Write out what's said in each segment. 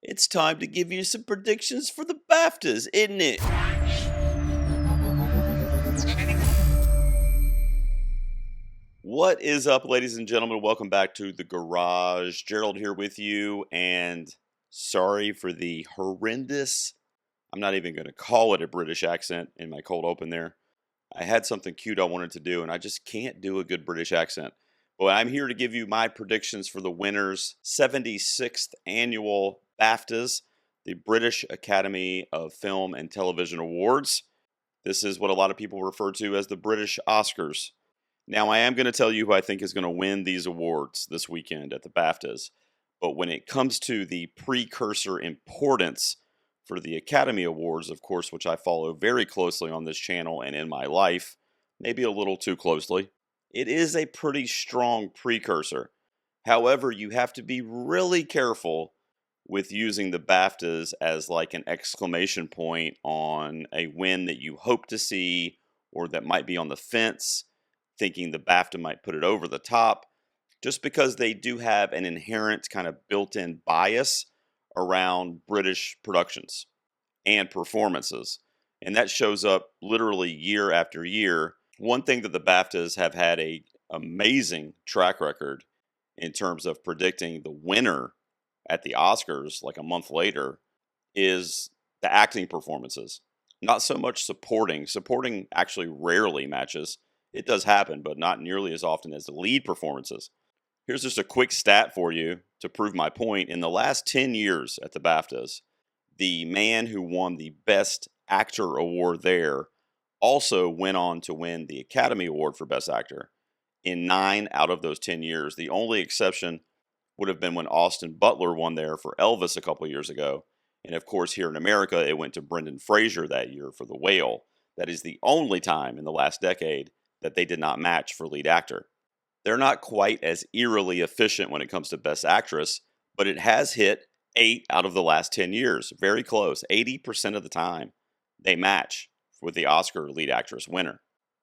It's time to give you some predictions for the BAFTAs, isn't it? What is up, ladies and gentlemen? Welcome back to the garage. Gerald here with you, and sorry for the horrendous, I'm not even going to call it a British accent in my cold open there. I had something cute I wanted to do, and I just can't do a good British accent. But I'm here to give you my predictions for the winners' 76th annual BAFTAs, the British Academy of Film and Television Awards. This is what a lot of people refer to as the British Oscars. Now, I am going to tell you who I think is going to win these awards this weekend at the BAFTAs. But when it comes to the precursor importance for the Academy Awards, of course, which I follow very closely on this channel and in my life, maybe a little too closely, it is a pretty strong precursor. However, you have to be really careful with using the BAFTAs as like an exclamation point on a win that you hope to see or that might be on the fence, thinking the BAFTA might put it over the top, just because they do have an inherent kind of built-in bias around British productions and performances. And that shows up literally year after year. One thing that the BAFTAs have had a amazing track record in terms of predicting the winner at the Oscars like a month later is the acting performances. Not so much supporting. Supporting actually rarely matches. It does happen, but not nearly as often as the lead performances. Here's just a quick stat for you to prove my point. In the last 10 years at the BAFTAs, the man who won the Best Actor award there also went on to win the Academy Award for Best Actor in 9 out of those 10 years. The only exception would have been when Austin Butler won there for Elvis a couple years ago. And of course, here in America, it went to Brendan Fraser that year for The Whale. That is the only time in the last decade that they did not match for lead actor. They're not quite as eerily efficient when it comes to Best Actress, but it has hit 8 out of the last 10 years. Very close. 80% of the time, they match with the Oscar lead actress winner.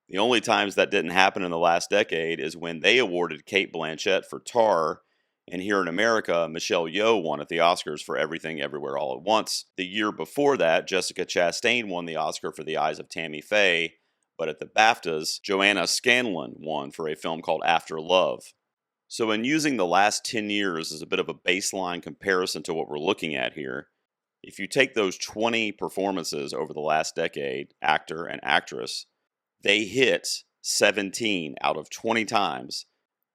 The only times that didn't happen in the last decade is when they awarded Cate Blanchett for Tar, and here in America, Michelle Yeoh won at the Oscars for Everything Everywhere All at Once. The year before that, Jessica Chastain won the Oscar for The Eyes of Tammy Faye, but at the BAFTAs, Joanna Scanlon won for a film called After Love. So in using the last 10 years as a bit of a baseline comparison to what we're looking at here, if you take those 20 performances over the last decade, actor and actress, they hit 17 out of 20 times.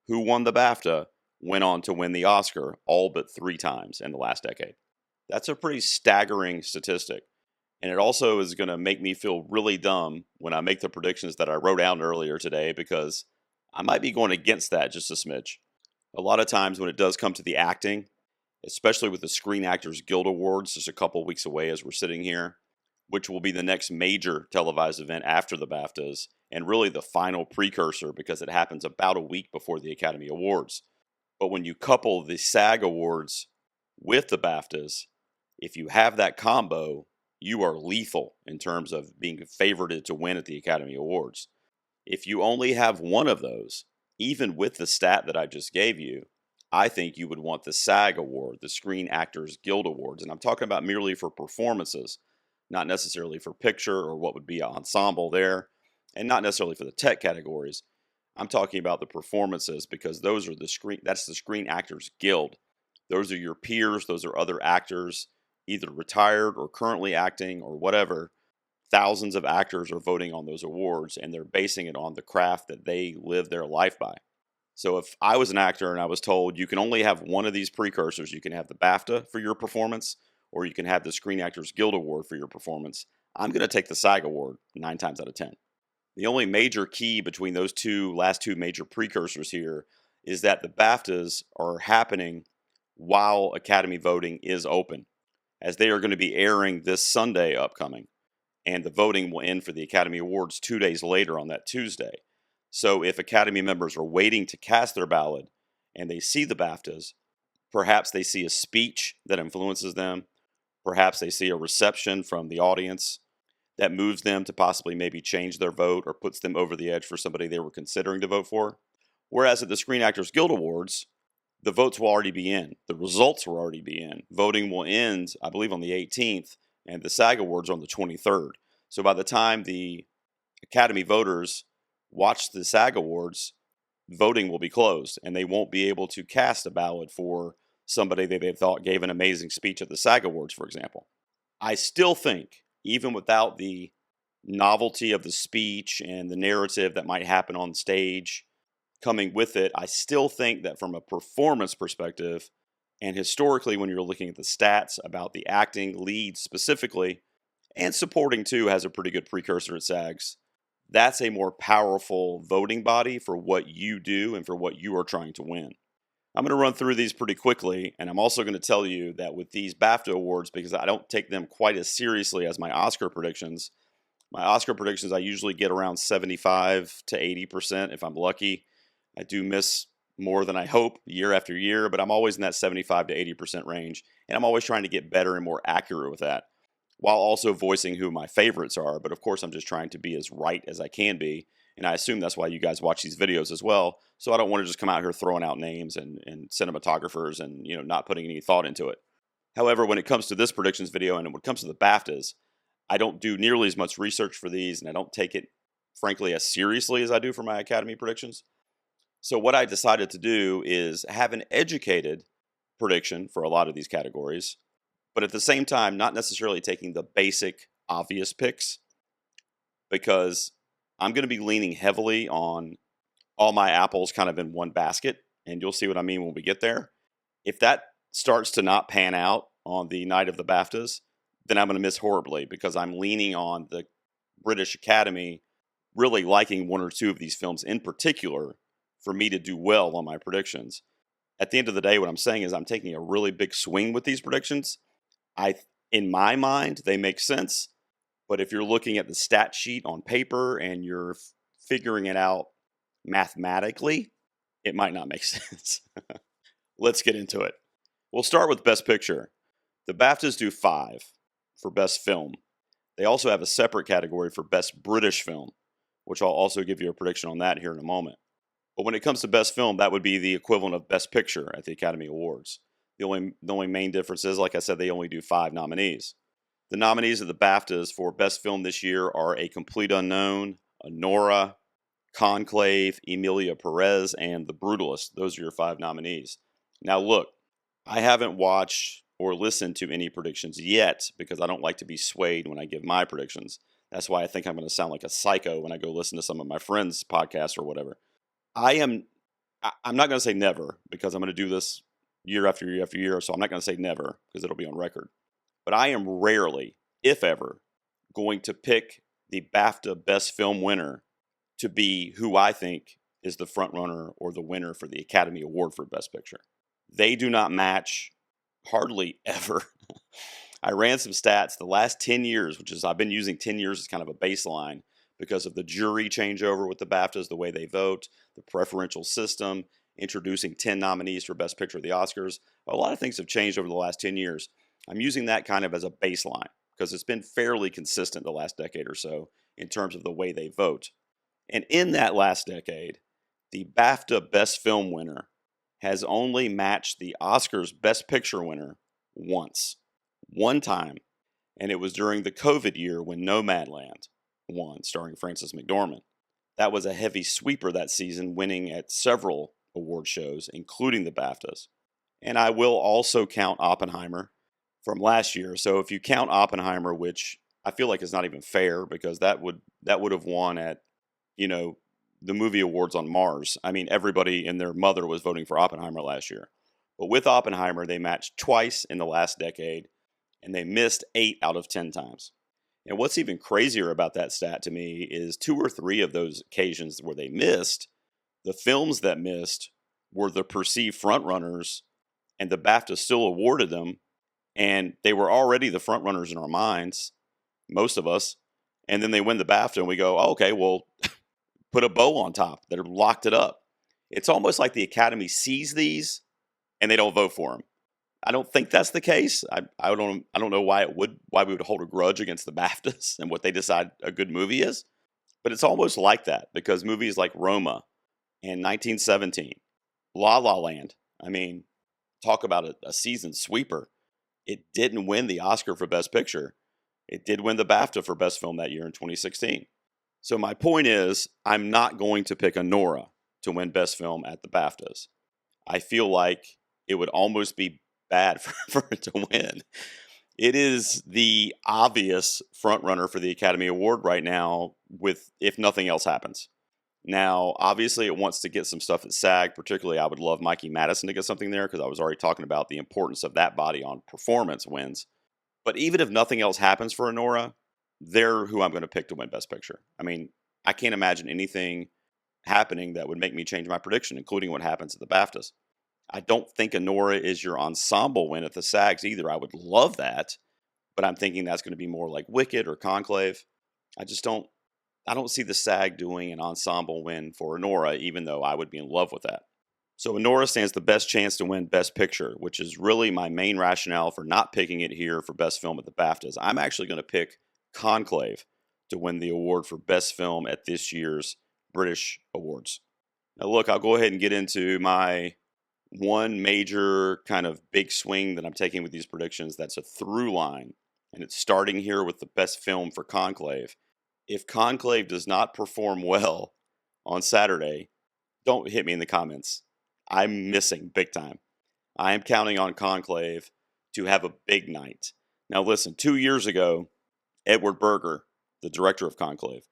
Who won the BAFTA went on to win the Oscar all but 3 times in the last decade. That's a pretty staggering statistic. And it also is going to make me feel really dumb when I make the predictions that I wrote down earlier today, because I might be going against that just a smidge. A lot of times when it does come to the acting, especially with the Screen Actors Guild Awards, just a couple weeks away as we're sitting here, which will be the next major televised event after the BAFTAs, and really the final precursor because it happens about a week before the Academy Awards. But when you couple the SAG Awards with the BAFTAs, if you have that combo, you are lethal in terms of being favorited to win at the Academy Awards. If you only have one of those, even with the stat that I just gave you, I think you would want the SAG Award, the Screen Actors Guild Awards. And I'm talking about merely for performances, not necessarily for picture or what would be an ensemble there, and not necessarily for the tech categories. I'm talking about the performances because that's the Screen Actors Guild. Those are your peers, those are other actors, either retired or currently acting or whatever. Thousands of actors are voting on those awards, and they're basing it on the craft that they live their life by. So if I was an actor and I was told you can only have one of these precursors, you can have the BAFTA for your performance, or you can have the Screen Actors Guild Award for your performance, I'm going to take the SAG Award 9 times out of 10. The only major key between those last two major precursors here is that the BAFTAs are happening while Academy voting is open, as they are going to be airing this Sunday upcoming, and the voting will end for the Academy Awards 2 days later on that Tuesday. So if Academy members are waiting to cast their ballot and they see the BAFTAs, perhaps they see a speech that influences them, perhaps they see a reception from the audience that moves them to possibly maybe change their vote or puts them over the edge for somebody they were considering to vote for. Whereas at the Screen Actors Guild Awards, the votes will already be in. The results will already be in. Voting will end, I believe, on the 18th, and the SAG Awards are on the 23rd. So by the time the Academy voters watch the SAG Awards, voting will be closed, and they won't be able to cast a ballot for somebody that they thought gave an amazing speech at the SAG Awards, for example. I still think, even without the novelty of the speech and the narrative that might happen on stage coming with it, I still think that from a performance perspective, and historically, when you're looking at the stats about the acting, leads specifically, and supporting too has a pretty good precursor at SAGs, that's a more powerful voting body for what you do and for what you are trying to win. I'm going to run through these pretty quickly, and I'm also going to tell you that with these BAFTA awards, because I don't take them quite as seriously as my Oscar predictions, I usually get around 75 to 80% if I'm lucky. I do miss more than I hope year after year, but I'm always in that 75 to 80% range, and I'm always trying to get better and more accurate with that, while also voicing who my favorites are. But of course, I'm just trying to be as right as I can be, and I assume that's why you guys watch these videos as well. So I don't want to just come out here throwing out names and cinematographers and not putting any thought into it. However, when it comes to this predictions video and when it comes to the BAFTAs, I don't do nearly as much research for these, and I don't take it, frankly, as seriously as I do for my Academy predictions. So what I decided to do is have an educated prediction for a lot of these categories, but at the same time, not necessarily taking the basic, obvious picks, because I'm going to be leaning heavily on all my apples kind of in one basket, and you'll see what I mean when we get there. If that starts to not pan out on the night of the BAFTAs, then I'm going to miss horribly, because I'm leaning on the British Academy really liking one or two of these films in particular for me to do well on my predictions. At the end of the day, what I'm saying is I'm taking a really big swing with these predictions. In my mind, they make sense, but if you're looking at the stat sheet on paper and you're figuring it out mathematically, it might not make sense. Let's get into it. We'll start with Best Picture. The BAFTAs do 5 for Best Film. They also have a separate category for Best British Film, which I'll also give you a prediction on that here in a moment. But when it comes to Best Film, that would be the equivalent of Best Picture at the Academy Awards. The only main difference is, like I said, they only do 5 nominees. The nominees of the BAFTAs for Best Film this year are A Complete Unknown, Anora, Conclave, Emilia Perez, and The Brutalist. Those are your 5 nominees. Now look, I haven't watched or listened to any predictions yet, because I don't like to be swayed when I give my predictions. That's why I think I'm going to sound like a psycho when I go listen to some of my friends' podcasts or whatever. I'm not going to say never, because I'm going to do this year after year after year, so I'm not going to say never because it'll be on record. But I am rarely, if ever, going to pick the BAFTA Best Film winner to be who I think is the front runner or the winner for the Academy Award for Best Picture. They do not match hardly ever. I ran some stats the last 10 years, which is, I've been using 10 years as kind of a baseline because of the jury changeover with the BAFTAs, the way they vote, the preferential system, introducing 10 nominees for Best Picture at the Oscars. A lot of things have changed over the last 10 years. I'm using that kind of as a baseline because it's been fairly consistent the last decade or so in terms of the way they vote. And in that last decade, the BAFTA Best Film winner has only matched the Oscars Best Picture winner once. One time. And it was during the COVID year when Nomadland won, starring Frances McDormand. That was a heavy sweeper that season, winning at several award shows, including the BAFTAs. And I will also count Oppenheimer from last year. So if you count Oppenheimer, which I feel like is not even fair, because that would have won at, the movie awards on Mars. I mean, everybody and their mother was voting for Oppenheimer last year. But with Oppenheimer, they matched twice in the last decade, and they missed 8 out of 10 times. And what's even crazier about that stat to me is 2 or 3 of those occasions where they missed, the films that missed were the perceived frontrunners, and the BAFTA still awarded them, and they were already the frontrunners in our minds, most of us, and then they win the BAFTA, and we go, oh, okay, well, put a bow on top. They're locked it up. It's almost like the Academy sees these, and they don't vote for them. I don't think that's the case. I don't know why we would hold a grudge against the BAFTAs and what they decide a good movie is, but it's almost like that, because movies like Roma and 1917, La La Land, I mean, talk about a season sweeper. It didn't win the Oscar for Best Picture. It did win the BAFTA for Best Film that year in 2016. So my point is, I'm not going to pick Anora to win Best Film at the BAFTAs. I feel like it would almost be bad for it to win. It is the obvious frontrunner for the Academy Award right now, with if nothing else happens. Now, obviously, it wants to get some stuff at SAG. Particularly, I would love Mikey Madison to get something there because I was already talking about the importance of that body on performance wins. But even if nothing else happens for Honora, they're who I'm going to pick to win Best Picture. I mean, I can't imagine anything happening that would make me change my prediction, including what happens at the BAFTAs. I don't think Honora is your ensemble win at the SAGs either. I would love that, but I'm thinking that's going to be more like Wicked or Conclave. I just don't. I don't see the SAG doing an ensemble win for Honora, even though I would be in love with that. So Honora stands the best chance to win Best Picture, which is really my main rationale for not picking it here for Best Film at the BAFTAs. I'm actually going to pick Conclave to win the award for Best Film at this year's British Awards. Now, look, I'll go ahead and get into my one major kind of big swing that I'm taking with these predictions. That's a through line, and it's starting here with the Best Film for Conclave. If Conclave does not perform well on Saturday, don't hit me in the comments. I'm missing big time. I am counting on Conclave to have a big night. Now, listen, 2 years ago, Edward Berger, the director of Conclave,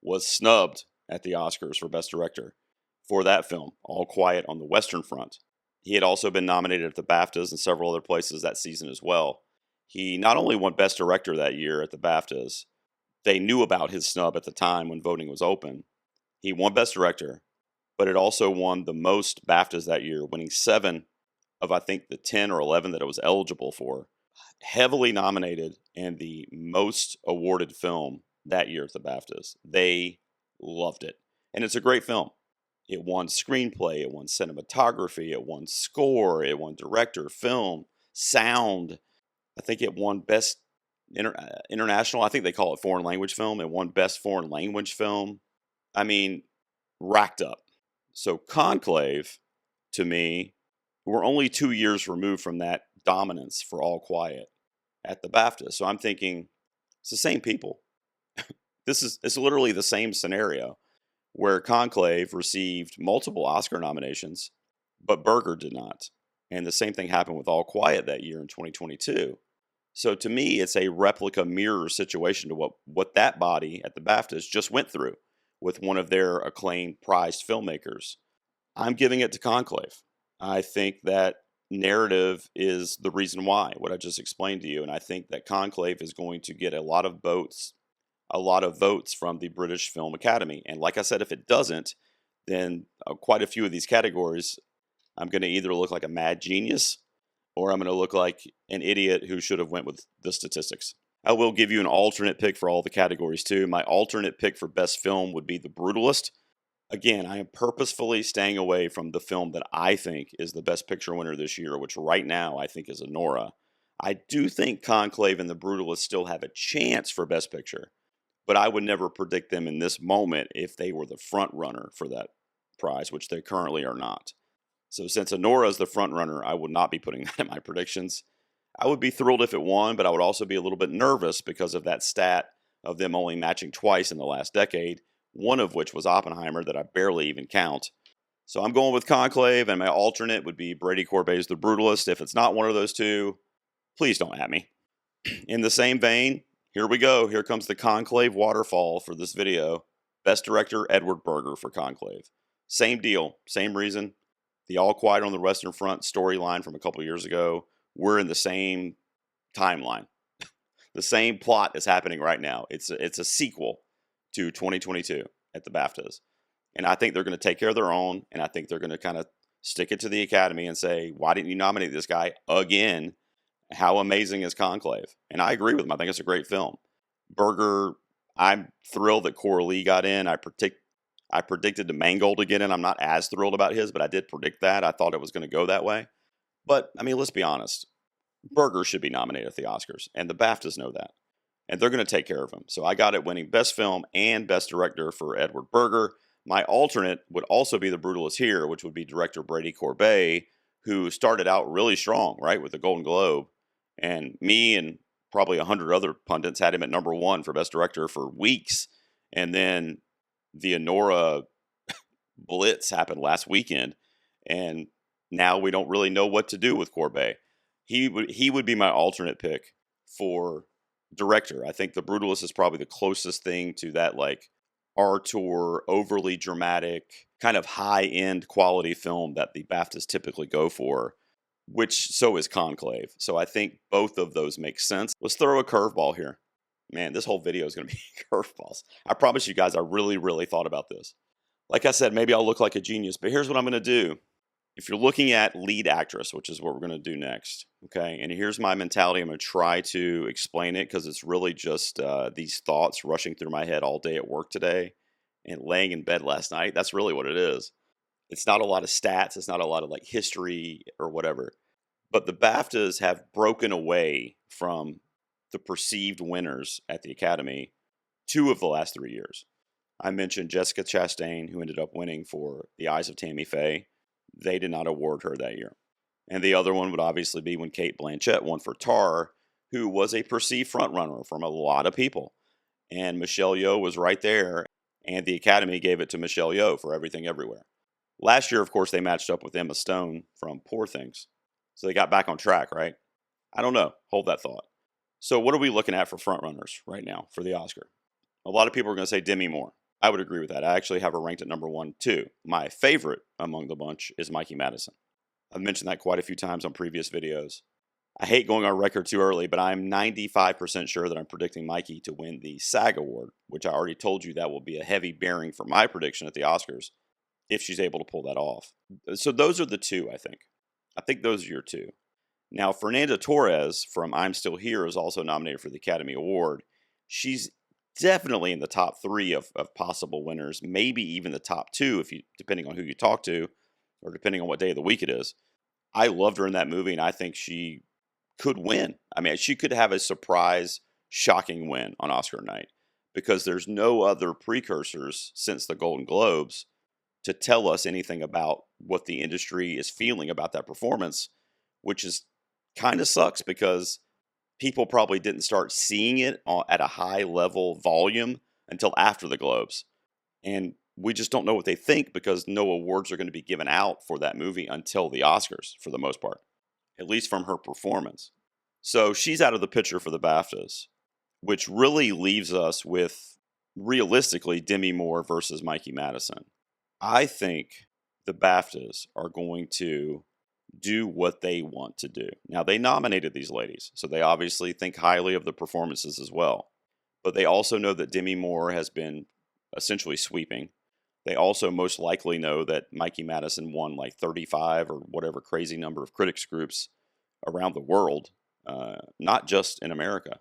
was snubbed at the Oscars for Best Director for that film, All Quiet on the Western Front. He had also been nominated at the BAFTAs and several other places that season as well. He not only won Best Director that year at the BAFTAs, they knew about his snub at the time when voting was open. He won Best Director, but it also won the most BAFTAs that year, winning 7 of, I think, the 10 or 11 that it was eligible for. Heavily nominated and the most awarded film that year at the BAFTAs. They loved it. And it's a great film. It won screenplay, it won cinematography, it won score, it won director, film, sound. I think it won best international. I think they call it foreign language film. It won best foreign language film. I mean, racked up. So Conclave, to me, we're only 2 years removed from that dominance for All Quiet at the BAFTA. So I'm thinking it's the same people. It's literally the same scenario where Conclave received multiple Oscar nominations, but Berger did not. And the same thing happened with All Quiet that year in 2022. So to me, it's a replica mirror situation to what that body at the BAFTAs just went through with one of their acclaimed prized filmmakers. I'm giving it to Conclave. I think that narrative is the reason why, what I just explained to you. And I think that Conclave is going to get a lot of votes from the British Film Academy. And like I said, if it doesn't, then quite a few of these categories, I'm going to either look like a mad genius or I'm going to look like an idiot who should have went with the statistics. I will give you an alternate pick for all the categories too. My alternate pick for best film would be The Brutalist. Again, I am purposefully staying away from the film that I think is the best picture winner this year, which right now I think is Honora. I do think Conclave and The Brutalist still have a chance for best picture, but I would never predict them in this moment if they were the front runner for that prize, which they currently are not. So since Honora is the front runner, I would not be putting that in my predictions. I would be thrilled if it won, but I would also be a little bit nervous because of that stat of them only matching twice in the last decade, one of which was Oppenheimer that I barely even count. So I'm going with Conclave, and my alternate would be Brady Corbet's The Brutalist. If it's not one of those two, please don't at me. In the same vein, here we go. Here comes the Conclave waterfall for this video. Best Director, Edward Berger for Conclave. Same deal, same reason. The All Quiet on the Western Front storyline from a couple years ago, we're in the same timeline. The same plot is happening right now. It's a sequel to 2022 at the BAFTAs. And I think they're going to take care of their own, and I think they're going to kind of stick it to the Academy and say, why didn't you nominate this guy again? How amazing is Conclave? And I agree with them. I think it's a great film. Berger, I'm thrilled that Coralie got in. I predicted the Mangold to get in. I'm not as thrilled about his, but I did predict that. I thought it was going to go that way. But, I mean, let's be honest. Berger should be nominated at the Oscars, and the BAFTAs know that. And they're going to take care of him. So I got it winning Best Film and Best Director for Edward Berger. My alternate would also be The Brutalist here, which would be director Brady Corbet, who started out really strong, right, with the Golden Globe. And me and probably 100 other pundits had him at number one for Best Director for weeks. And then the Honora blitz happened last weekend. And now we don't really know what to do with Corbet. He would be my alternate pick for director. I think The Brutalist is probably the closest thing to that, like, Artur, overly dramatic, kind of high-end quality film that the BAFTAs typically go for, which so is Conclave. So I think both of those make sense. Let's throw a curveball here. Man, this whole video is going to be curveballs. I promise you guys, I really, really thought about this. Like I said, maybe I'll look like a genius, but here's what I'm going to do. If you're looking at lead actress, which is what we're going to do next, okay, and here's my mentality. I'm going to try to explain it because it's really just these thoughts rushing through my head all day at work today and laying in bed last night. That's really what it is. It's not a lot of stats. It's not a lot of like history or whatever. But the BAFTAs have broken away from the perceived winners at the Academy 2 of the last 3 years. I mentioned Jessica Chastain, who ended up winning for The Eyes of Tammy Faye. They did not award her that year. And the other one would obviously be when Cate Blanchett won for Tar, who was a perceived frontrunner from a lot of people. And Michelle Yeoh was right there, and the Academy gave it to Michelle Yeoh for Everything Everywhere. Last year, of course, they matched up with Emma Stone from Poor Things. So they got back on track, right? I don't know. Hold that thought. So what are we looking at for frontrunners right now for the Oscar? A lot of people are going to say Demi Moore. I would agree with that. I actually have her ranked at number 1, too. My favorite among the bunch is Mikey Madison. I've mentioned that quite a few times on previous videos. I hate going on record too early, but I'm 95% sure that I'm predicting Mikey to win the SAG Award, which I already told you that will be a heavy bearing for my prediction at the Oscars, if she's able to pull that off. So those are the two, I think. I think those are your two. Now, Fernanda Torres from I'm Still Here is also nominated for the Academy Award. She's definitely in the top 3 of possible winners, maybe even the top 2, if you, depending on who you talk to, or depending on what day of the week it is. I loved her in that movie, and I think she could win. I mean, she could have a surprise, shocking win on Oscar night, because there's no other precursors since the Golden Globes to tell us anything about what the industry is feeling about that performance, which is kind of sucks because people probably didn't start seeing it at a high level volume until after the Globes. And we just don't know what they think because no awards are going to be given out for that movie until the Oscars, for the most part, at least from her performance. So she's out of the picture for the BAFTAs, which really leaves us with, realistically, Demi Moore versus Mikey Madison. I think the BAFTAs are going to do what they want to do. Now, they nominated these ladies, so they obviously think highly of the performances as well. But they also know that Demi Moore has been essentially sweeping. They also most likely know that Mikey Madison won like 35 or whatever crazy number of critics groups around the world, not just in America.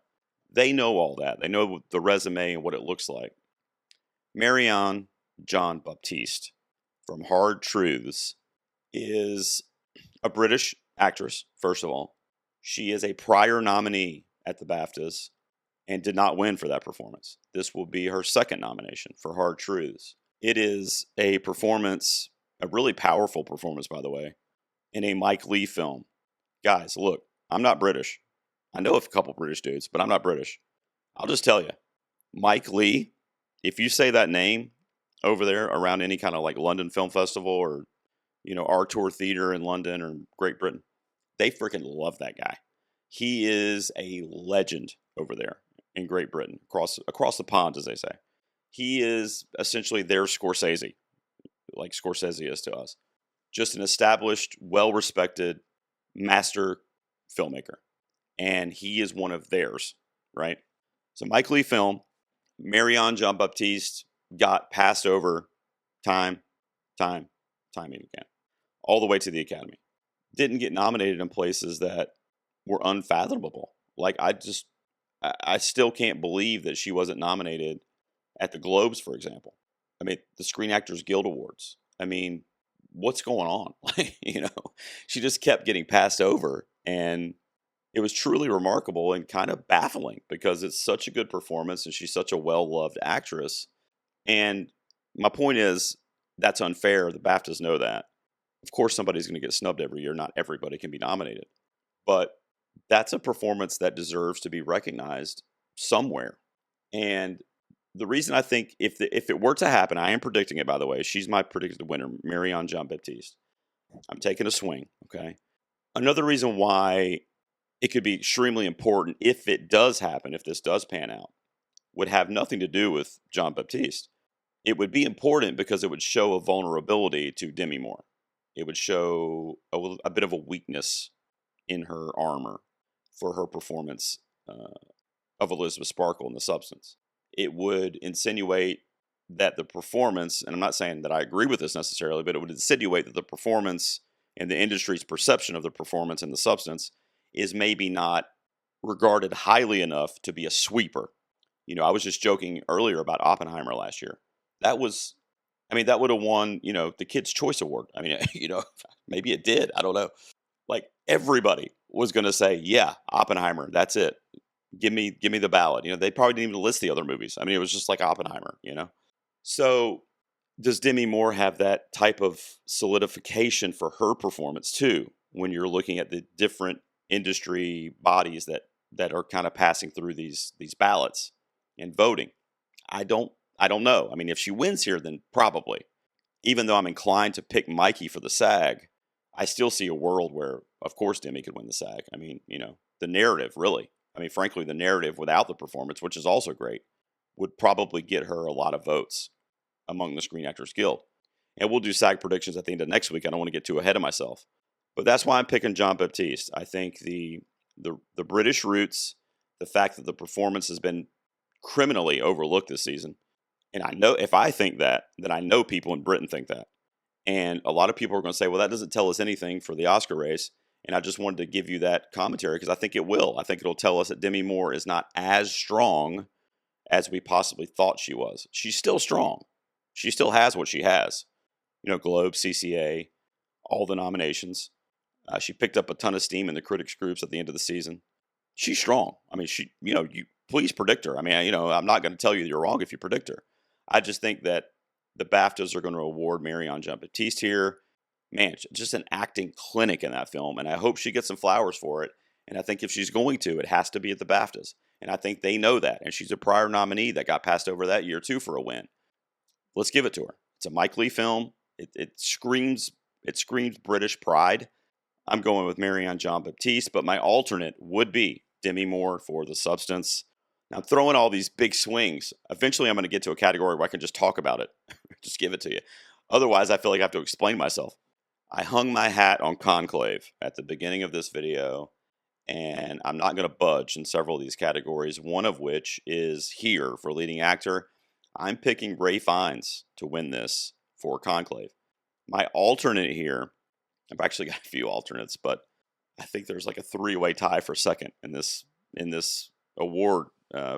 They know all that. They know the resume and what it looks like. Marianne Jean-Baptiste from Hard Truths is a British actress, first of all. She is a prior nominee at the BAFTAs and did not win for that performance. This will be her second nomination for Hard Truths. It is a performance, a really powerful performance, by the way, in a Mike Leigh film. Guys, look, I'm not British. I know a couple British dudes, but I'm not British. I'll just tell you, Mike Leigh, if you say that name over there around any kind of like London Film Festival or, Artur Theatre in London or Great Britain, they freaking love that guy. He is a legend over there in Great Britain, across the pond, as they say. He is essentially their Scorsese, like Scorsese is to us. Just an established, well-respected master filmmaker. And he is one of theirs, right? So Mike Leigh film, Marianne Jean-Baptiste got passed over time and again, all the way to the Academy. Didn't get nominated in places that were unfathomable. Like, I still can't believe that she wasn't nominated at the Globes, for example. I mean, the Screen Actors Guild Awards. I mean, what's going on? She just kept getting passed over, and it was truly remarkable and kind of baffling because it's such a good performance and she's such a well-loved actress. And my point is, that's unfair. The BAFTAs know that. Of course, somebody's going to get snubbed every year. Not everybody can be nominated, but that's a performance that deserves to be recognized somewhere. And the reason I think if it were to happen, I am predicting it, by the way. She's my predicted winner, Marianne Jean-Baptiste. I'm taking a swing. Okay. Another reason why it could be extremely important if it does happen, if this does pan out, would have nothing to do with Jean-Baptiste. It would be important because it would show a vulnerability to Demi Moore. It would show a bit of a weakness in her armor for her performance of Elizabeth Sparkle in The Substance. It would insinuate that the performance, and I'm not saying that I agree with this necessarily, but it would insinuate that the performance and the industry's perception of the performance in The Substance is maybe not regarded highly enough to be a sweeper. I was just joking earlier about Oppenheimer last year. That was, that would have won, the Kids' Choice Award. Maybe it did. I don't know. Like everybody was going to say, yeah, Oppenheimer. That's it. Give me the ballot. They probably didn't even list the other movies. It was just like Oppenheimer. So does Demi Moore have that type of solidification for her performance too? When you're looking at the different industry bodies that are kind of passing through these ballots and voting, I don't know. If she wins here, then probably. Even though I'm inclined to pick Mikey for the SAG, I still see a world where, of course, Demi could win the SAG. The narrative, really. Frankly, the narrative without the performance, which is also great, would probably get her a lot of votes among the Screen Actors Guild. And we'll do SAG predictions at the end of next week. I don't want to get too ahead of myself. But that's why I'm picking Jean-Baptiste. I think the British roots, the fact that the performance has been criminally overlooked this season, and I know if I think that, then I know people in Britain think that. And a lot of people are going to say, well, that doesn't tell us anything for the Oscar race. And I just wanted to give you that commentary because I think it will. I think it'll tell us that Demi Moore is not as strong as we possibly thought she was. She's still strong. She still has what she has. Globe, CCA, all the nominations. She picked up a ton of steam in the critics groups at the end of the season. She's strong. You please predict her. I'm not going to tell you you're wrong if you predict her. I just think that the BAFTAs are going to award Marianne Jean-Baptiste here. Man, just an acting clinic in that film, and I hope she gets some flowers for it. And I think if she's going to, it has to be at the BAFTAs. And I think they know that. And she's a prior nominee that got passed over that year, too, for a win. Let's give it to her. It's a Mike Leigh film. It screams British pride. I'm going with Marianne Jean-Baptiste, but my alternate would be Demi Moore for The Substance. Now, I'm throwing all these big swings. Eventually, I'm going to get to a category where I can just talk about it. Just give it to you. Otherwise, I feel like I have to explain myself. I hung my hat on Conclave at the beginning of this video, and I'm not going to budge in several of these categories, one of which is here for leading actor. I'm picking Ray Fiennes to win this for Conclave. My alternate here, I've actually got a few alternates, but I think there's like a three-way tie for second in this award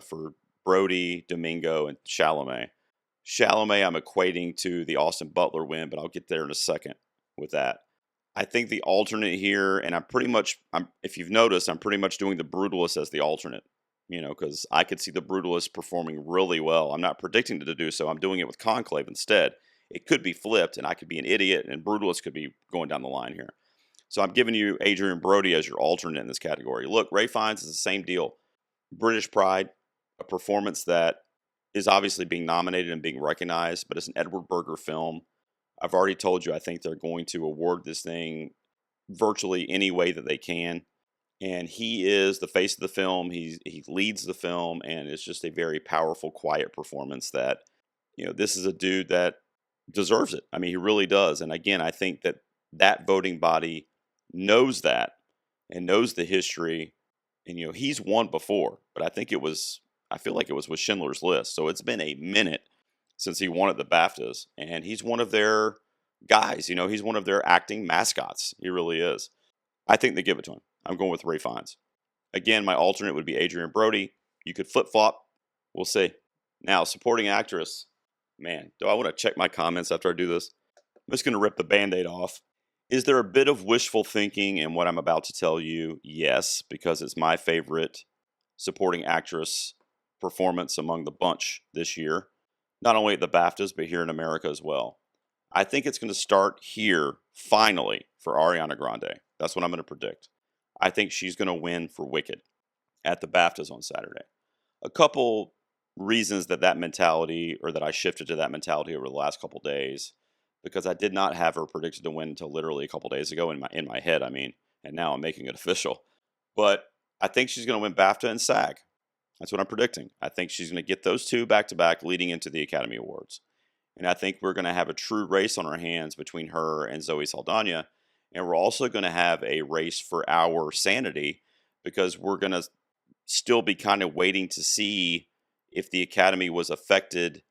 for Brody, Domingo, and Chalamet. Chalamet I'm equating to the Austin Butler win, but I'll get there in a second with that. I think the alternate here, and if you've noticed, I'm pretty much doing the Brutalist as the alternate, because I could see the Brutalist performing really well. I'm not predicting to do so. I'm doing it with Conclave instead. It could be flipped, and I could be an idiot, and Brutalist could be going down the line here. So I'm giving you Adrian Brody as your alternate in this category. Look, Ray Fiennes is the same deal. British pride, a performance that is obviously being nominated and being recognized, but it's an Edward Berger film. I've already told you I think they're going to award this thing virtually any way that they can. And he is the face of the film. He leads the film, and it's just a very powerful, quiet performance that, this is a dude that deserves it. He really does. And again, I think that voting body knows that and knows the history. And, he's won before, but I feel like it was with Schindler's List. So it's been a minute since he won at the BAFTAs, and he's one of their guys. He's one of their acting mascots. He really is. I think they give it to him. I'm going with Ray Fiennes. Again, my alternate would be Adrian Brody. You could flip-flop. We'll see. Now, supporting actress. Man, do I want to check my comments after I do this? I'm just going to rip the Band-Aid off. Is there a bit of wishful thinking in what I'm about to tell you? Yes, because it's my favorite supporting actress performance among the bunch this year. Not only at the BAFTAs, but here in America as well. I think it's going to start here finally for Ariana Grande. That's what I'm going to predict. I think she's going to win for Wicked at the BAFTAs on Saturday. A couple reasons that mentality, or that I shifted to that mentality over the last couple days, because I did not have her predicted to win until literally a couple days ago in my head. I mean, and now I'm making it official. But I think she's going to win BAFTA and SAG. That's what I'm predicting. I think she's going to get those two back to back leading into the Academy Awards. And I think we're going to have a true race on our hands between her and Zoe Saldana. And we're also going to have a race for our sanity, because we're going to still be kind of waiting to see if the Academy was affected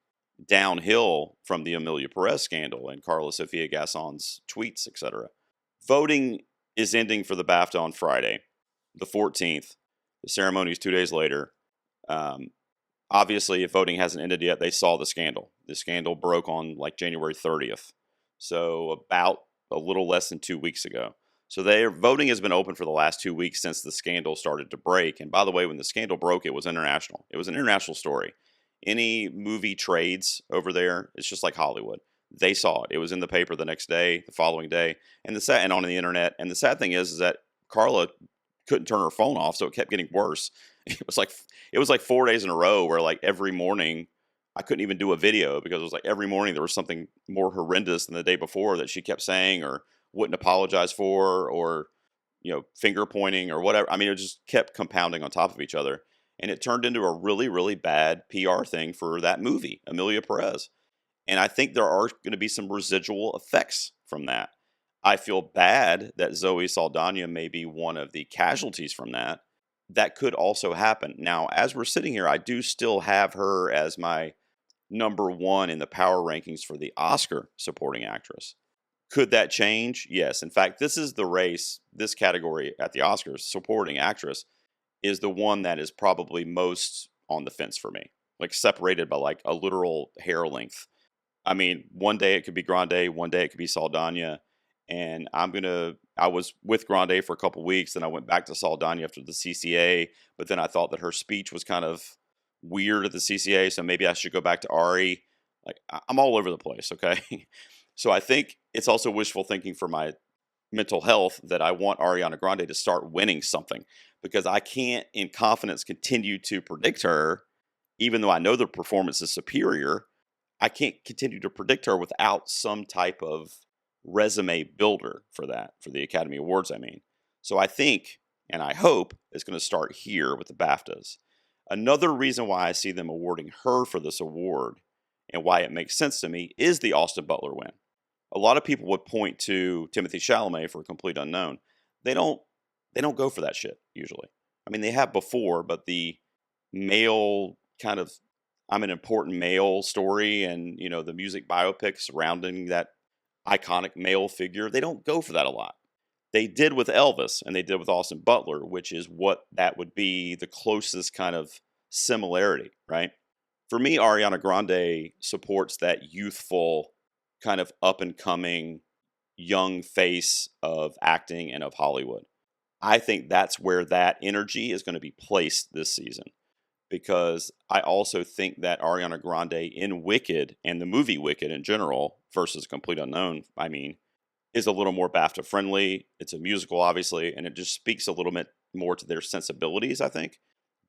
downhill from the Amelia Perez scandal and Carla Sofia Gason's tweets, etc. Voting is ending for the BAFTA on Friday, the 14th. The ceremony is 2 days later. Obviously, if voting hasn't ended yet, they saw the scandal. The scandal broke on like January 30th. So about a little less than 2 weeks ago. So their voting has been open for the last 2 weeks since the scandal started to break. And by the way, when the scandal broke, it was international. It was an international story. Any movie trades over there, it's just like Hollywood. They saw it. It was in the paper the next day, the following day, and on the internet. And the sad thing is that Carla couldn't turn her phone off, so it kept getting worse. It was like 4 days in a row where like every morning I couldn't even do a video, because it was like every morning there was something more horrendous than the day before that she kept saying or wouldn't apologize for, or finger pointing or whatever. I mean, it just kept compounding on top of each other, and it turned into a really, really bad PR thing for that movie, Amelia Perez. And I think there are going to be some residual effects from that. I feel bad that Zoe Saldana may be one of the casualties from that. That could also happen. Now, as we're sitting here, I do still have her as my number one in the power rankings for the Oscar supporting actress. Could that change? Yes. In fact, this is the race, this category at the Oscars, supporting actress, is the one that is probably most on the fence for me. Like separated by like a literal hair length. I mean, one day it could be Grande, one day it could be Saldana. And I was with Grande for a couple weeks, then I went back to Saldana after the CCA, but then I thought that her speech was kind of weird at the CCA, so maybe I should go back to Ari. Like, I'm all over the place, okay? So I think it's also wishful thinking for my mental health that I want Ariana Grande to start winning something, because I can't in confidence continue to predict her, even though I know the performance is superior. I can't continue to predict her without some type of resume builder for the Academy Awards, I mean. So I think, and I hope, it's going to start here with the BAFTAs. Another reason why I see them awarding her for this award, and why it makes sense to me, is the Austin Butler win. A lot of people would point to Timothy Chalamet for Complete Unknown. They don't go for that shit usually. I mean, they have before, but the male kind of I'm an important male story, and the music biopic surrounding that iconic male figure, they don't go for that a lot. They did with Elvis, and they did with Austin Butler, which is what that would be the closest kind of similarity, right? For me, Ariana Grande supports that youthful, kind of up and coming young face of acting and of Hollywood. I think that's where that energy is going to be placed this season, because I also think that Ariana Grande in Wicked, and the movie Wicked in general versus Complete Unknown, I mean, is a little more BAFTA friendly. It's a musical, obviously, and it just speaks a little bit more to their sensibilities, I think,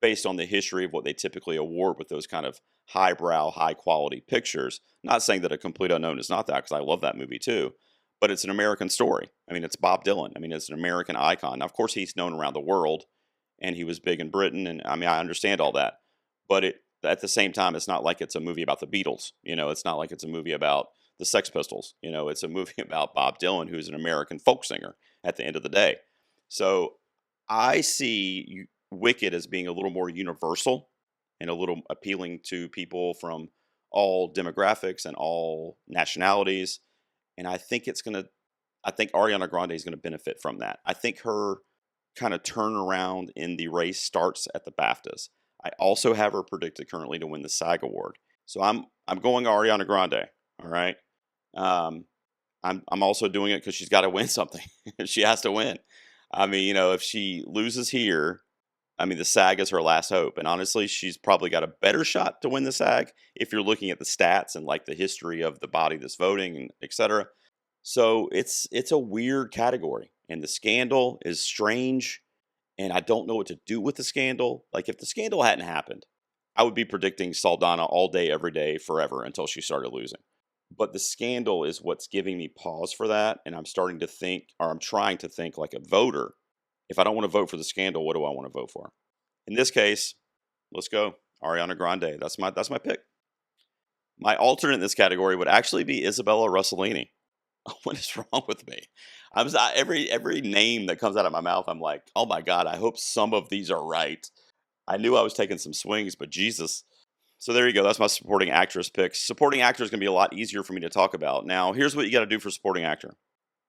based on the history of what they typically award with those kind of highbrow, high quality pictures. Not saying that A Complete Unknown is not that, because I love that movie too, but it's an American story. I mean, it's Bob Dylan. I mean, it's an American icon. Now, of course, he's known around the world, and he was big in Britain, and I mean, I understand all that, but at the same time, it's not like it's a movie about the Beatles. It's not like it's a movie about the Sex Pistols. It's a movie about Bob Dylan, who's an American folk singer at the end of the day. So I see Wicked as being a little more universal and a little appealing to people from all demographics and all nationalities. And I think Ariana Grande is going to benefit from that. I think her kind of turnaround in the race starts at the BAFTAs. I also have her predicted currently to win the SAG award. So I'm going Ariana Grande. All right. I'm also doing it because she's got to win something. She has to win. I mean, if she loses here, I mean, the SAG is her last hope, and honestly, she's probably got a better shot to win the SAG if you're looking at the stats and like the history of the body that's voting and et cetera. So it's a weird category, and the scandal is strange, and I don't know what to do with the scandal. Like if the scandal hadn't happened, I would be predicting Saldana all day, every day, forever until she started losing. But the scandal is what's giving me pause for that, and I'm starting to think, or I'm trying to think like a voter. If I don't want to vote for the scandal, what do I want to vote for? In this case, let's go Ariana Grande. That's my pick. My alternate in this category would actually be Isabella Rossellini. What is wrong with me? Every name that comes out of my mouth, I'm like, oh my god, I hope some of these are right. I knew I was taking some swings, but Jesus. So there you go. That's my supporting actress picks. Supporting actor is going to be a lot easier for me to talk about. Now, here's what you got to do for supporting actor.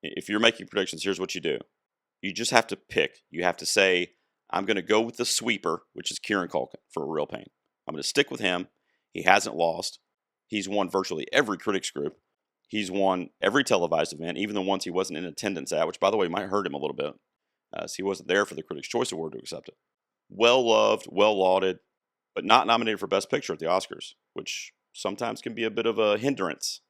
If you're making predictions, here's what you do. You just have to pick. You have to say, I'm going to go with the sweeper, which is Kieran Culkin for Real Pain. I'm going to stick with him. He hasn't lost. He's won virtually every critics group. He's won every televised event, even the ones he wasn't in attendance at, which, by the way, might hurt him a little bit, as he wasn't there for the Critics' Choice Award to accept it. Well loved, well lauded, but not nominated for Best Picture at the Oscars, which sometimes can be a bit of a hindrance.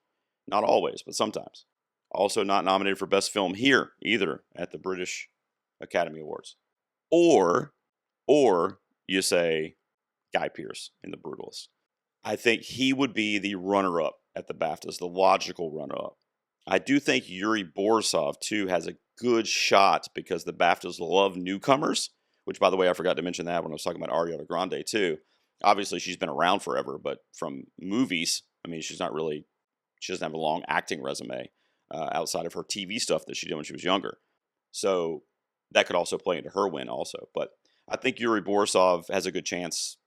Not always, but sometimes. Also not nominated for Best Film here either at the British Academy Awards. Or you say Guy Pearce in The Brutalist. I think he would be the runner-up at the BAFTAs, the logical runner-up. I do think Yuri Borisov, too, has a good shot because the BAFTAs love newcomers, which, by the way, I forgot to mention that when I was talking about Ariana Grande, too. Obviously, she's been around forever, but from movies, I mean, she doesn't have a long acting resume outside of her TV stuff that she did when she was younger. So that could also play into her win also. But I think Yuri Borisov has a good chance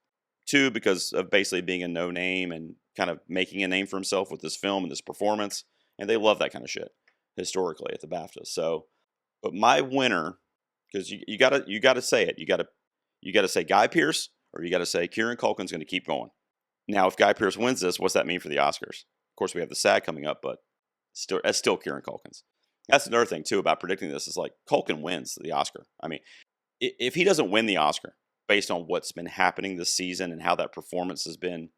too, because of basically being a no name and kind of making a name for himself with this film and this performance. And they love that kind of shit historically at the BAFTA. So, but my winner, because you gotta say it, you gotta say Guy Pearce, or you gotta say Kieran Culkin's going to keep going. Now, if Guy Pearce wins this, what's that mean for the Oscars? Of course, we have the SAG coming up, but that's still Kieran Culkin's. That's another thing too about predicting this is like Culkin wins the Oscar. I mean, if he doesn't win the Oscar based on what's been happening this season and how that performance has been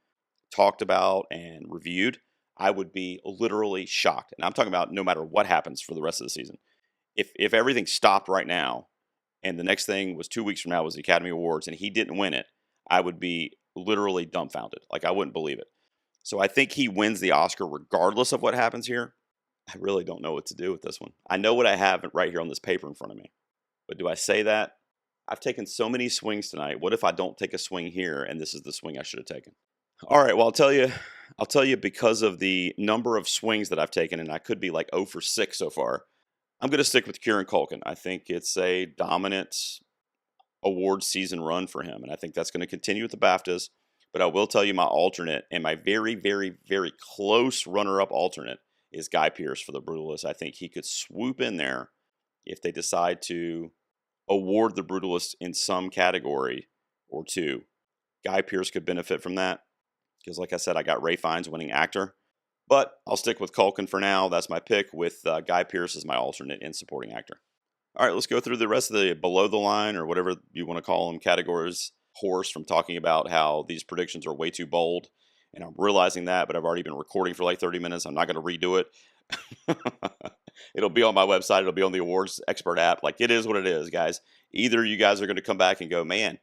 talked about and reviewed, I would be literally shocked. And I'm talking about no matter what happens for the rest of the season. If everything stopped right now and the next thing was 2 weeks from now was the Academy Awards and he didn't win it, I would be literally dumbfounded. Like I wouldn't believe it. So I think he wins the Oscar regardless of what happens here. I really don't know what to do with this one. I know what I have right here on this paper in front of me. But do I say that? I've taken so many swings tonight. What if I don't take a swing here and this is the swing I should have taken? All right, well, I'll tell you because of the number of swings that I've taken, and I could be like 0 for 6 so far. I'm going to stick with Kieran Culkin. I think it's a dominant award season run for him, and I think that's going to continue with the BAFTAs. But I will tell you my alternate, and my very, very, very close runner-up alternate is Guy Pearce for The Brutalist. I think he could swoop in there if they decide to award The Brutalist in some category or two. Guy Pearce could benefit from that because, like I said, I got Ray Fiennes winning actor. But I'll stick with Culkin for now. That's my pick with Guy Pearce as my alternate in supporting actor. All right, let's go through the rest of the below the line or whatever you want to call them categories. Horse from talking about how these predictions are way too bold. And I'm realizing that, but I've already been recording for like 30 minutes. I'm not going to redo it. It'll be on my website. It'll be on the awards expert app. Like it is what it is, guys. Either you guys are going to come back and go, man,